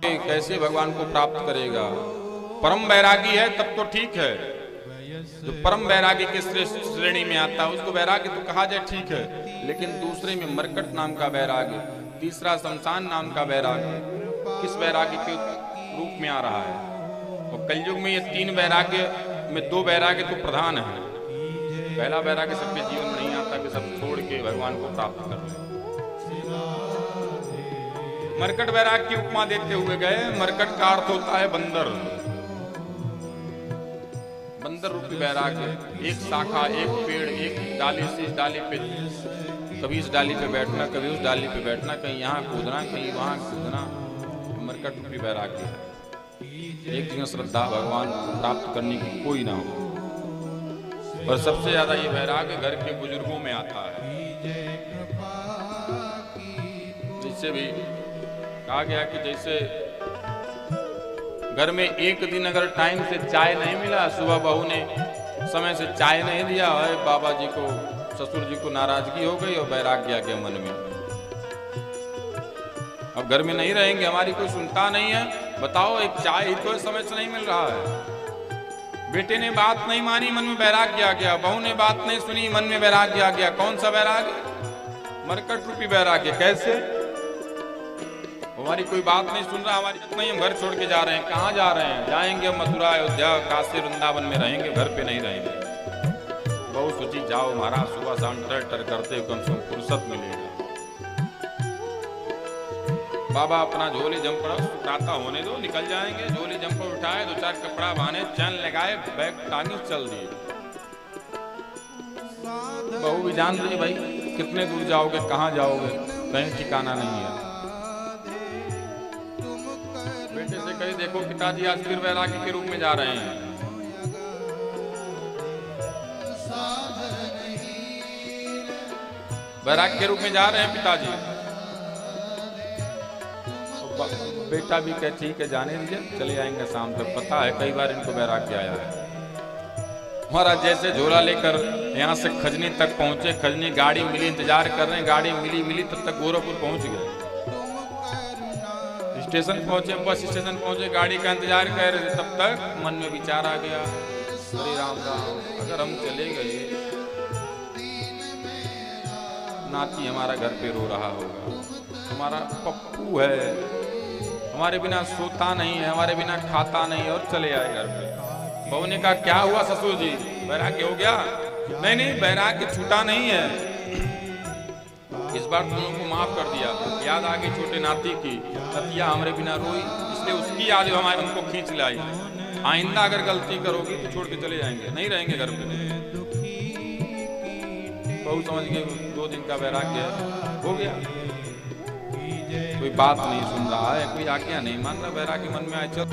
कैसे भगवान को प्राप्त करेगा? परम वैरागी है तब तो ठीक है, जो परम वैरागी के श्रेष्ठ श्रेणी में आता है उसको वैराग्य तो कहा जाए, ठीक है। लेकिन दूसरे में मरकट नाम का वैराग्य, तीसरा शमशान नाम का वैराग्य, किस वैराग्य के रूप में आ रहा है? और कलयुग में ये तीन वैराग्य में दो वैराग्य तो प्रधान है। पहला वैराग्य सबके जीवन में नहीं आता कि सब छोड़ के भगवान को प्राप्त कर ले। मरकट वैराग्य की उपमा देते हुए गए। मरकट का अर्थ होता है बंदर, बंदर रूपी वैराग्य। एक शाखा, एक पेड़, एक डाली से इस डाली पे, कभी इस डाली पे बैठना, कभी उस डाली पे बैठना, कहीं यहाँ कूदना, कहीं वहां कूदना, मरकट रूपी वैराग्य है। एक जगह श्रद्धा भगवान को प्राप्त करने की कोई ना हो। और सबसे ज्यादा ये वैराग्य घर के बुजुर्गों में आता है। जिससे भी कहा गया कि जैसे घर में एक दिन अगर टाइम से चाय नहीं मिला, सुबह बहू ने समय से चाय नहीं दिया है, बाबा जी को, ससुर जी को नाराजगी हो गई और वैराग्य आ गया मन में। अब घर में नहीं रहेंगे, हमारी कोई सुनता नहीं है, बताओ एक चाय ही तो समय से नहीं मिल रहा है। बेटे ने बात नहीं मानी, मन में वैराग्य आ गया। बहू ने बात नहीं सुनी, मन में वैराग्य आ गया। कौन सा वैराग्य? मरकट रूपी वैराग्य। कैसे? हमारी कोई बात नहीं सुन रहा, हमारी इतना ही हम घर छोड़ के जा रहे हैं। कहाँ जा रहे हैं? जाएंगे मथुरा, अयोध्या, काशी, वृंदावन में रहेंगे, घर पे नहीं रहेंगे। बहुत सोची, जाओ महाराज, सुबह शाम टर करते कम से कम फुर्सत मिलेगा। बाबा अपना झोली जंपड़ सुखाता होने दो, निकल जाएंगे। झोली जंपड़ उठाए, दो चार कपड़ा बांधे, चैन लगाए, बैग टांगी, चल दिए। बहू भी जान रही भाई कितने दूर जाओगे, कहाँ जाओगे, कहीं ठिकाना नहीं है। बेटे से कही, देखो पिताजी आज फिर वैरागी के रूप में जा रहे हैं। वैरागी के रूप में जा रहे हैं पिताजी। बेटा भी कहे ठीक है, जाने दीजिए, चले आएंगे शाम तक। पता है कई बार इनको वैराग्य आया है। महाराज जैसे झोला लेकर यहाँ से खजनी तक पहुंचे, खजनी गाड़ी मिली, इंतजार कर रहे हैं, गाड़ी मिली तब तक गोरखपुर पहुंच गए। स्टेशन पहुंचे, बस स्टेशन पहुंचे, गाड़ी का इंतजार कर रहे थे, तब तक मन में विचार आ गया, अरे राम राम, अगर हम चले गए, नाती हमारा घर पे रो रहा होगा, हमारा पप्पू है, हमारे बिना सोता नहीं है, हमारे बिना खाता नहीं, और चले आए घर पे। बहू ने कहा, क्या हुआ ससुर जी, वैराग्य हो गया? नहीं, वैराग्य छूटा नहीं है, इस बार तुम लोगों को माफ कर दिया। याद आ गई छोटे नाती की, नतिया हमारे बिना रोई, इसलिए उसकी याद हमारे हमको खींच लाई। आइंदा अगर गलती करोगी तो छोड़ के चले जाएंगे, नहीं रहेंगे घर पे। बहू समझ गए 2 दिन का वैराग्य हो गया। कोई बात नहीं सुन रहा है, कोई आज्ञा नहीं मान रहा, वैराग्य मन में आए, चल